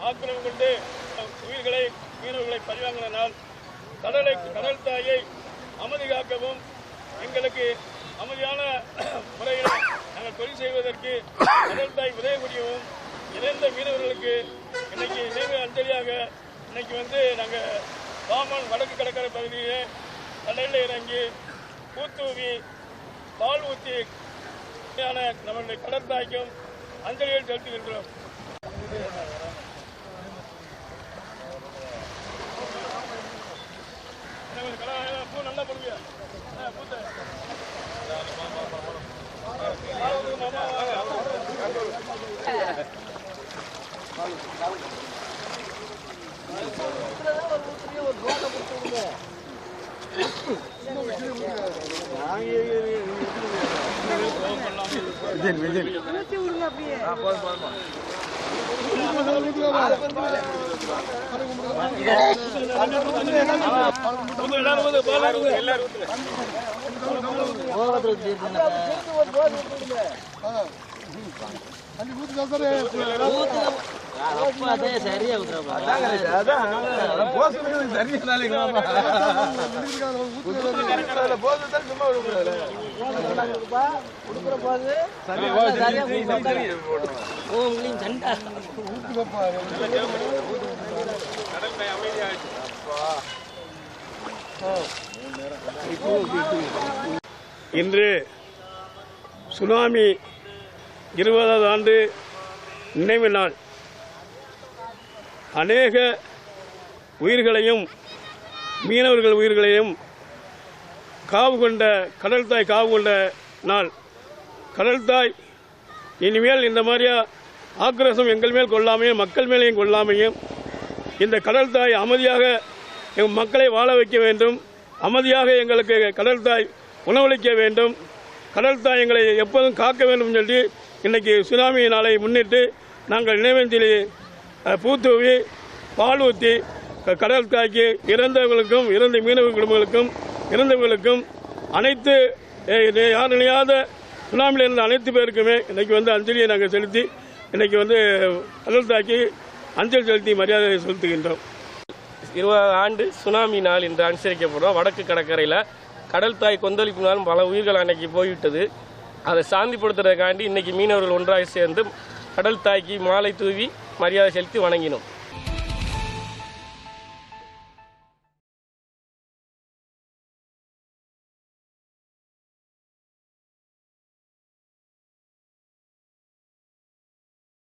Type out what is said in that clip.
ஆக்கிரமிப்பு கொண்டு உயிர்களை மீனவர்களை பழிவாங்கினால் கடல் தாயை அமைதி காக்கவும் எங்களுக்கு அமைதியான முறையில் நாங்கள் தொழில் செய்வதற்கு கடல் தாய் உதவி புரியவும் இணைந்த மீனவர்களுக்கு இன்னைக்கு நினைவு அஞ்சலியாக இன்னைக்கு நாங்கள் பாம்பன் வடக்கு கடற்கரை பகுதியிலே கடலில் இறங்கி பூத்தூவி பால் ஊற்றி நம்மளுடைய கடற்தாய்க்கும் அஞ்சலியை செலுத்துகின்றோம். பூ நல்லா போடுவியா பூத்த சரியா இன்று சுனாமி 20வது ஆண்டு நினைவு நாள். அநேக உயிர்களையும் மீனவர்கள் உயிர்களையும் கடல்தாய் காவு கொண்ட நாள். கடல்தாய் இனிமேல் இந்த மாதிரியா ஆக்ரோஷம் எங்கள் மேல் கொள்ளாமையும் மக்கள் மேலேயும் கொள்ளாமையும் இந்த கடல்தாய் அமைதியாக எங்கள் மக்களை வாழ வைக்க வேண்டும். அமைதியாக எங்களுக்கு கடல்தாய் உணவளிக்க வேண்டும். கடல்தாய் எங்களை எப்போதும் காக்க வேண்டும் சொல்லி இன்றைக்கி சுனாமி நாளை முன்னிட்டு நாங்கள் நினைவஞ்சலி பூத்தூவி பால் ஊற்றி கடல்தாய்க்கு இறந்தவர்களுக்கும் இறந்த மீனவ குடும்பங்களுக்கும் இறந்தவர்களுக்கும் அனைத்து யார் நினையாத சுனாமியில் இருந்த அனைத்து பேருக்குமே இன்றைக்கி அஞ்சலியை நாங்கள் செலுத்தி இன்றைக்கி கடல்தாய்க்கு அஞ்சலி செலுத்தி மரியாதை செலுத்துகின்றோம். 20 ஆண்டு சுனாமி நாள் என்று அனுசரிக்கப்படுறோம். வடக்கு கடற்கரையில் கடல்தாய் கொந்தளிப்பு நாள் பல உயிர்கள் அன்னைக்கு போய்விட்டது. அதை சாந்திப்படுத்துறதுக்காண்டி இன்னைக்கு மீனவர்கள் ஒன்றாக சேர்ந்து கடல் தாய்க்கு மாலை தூவி மரியாதை செலுத்தி வணங்கினோம்.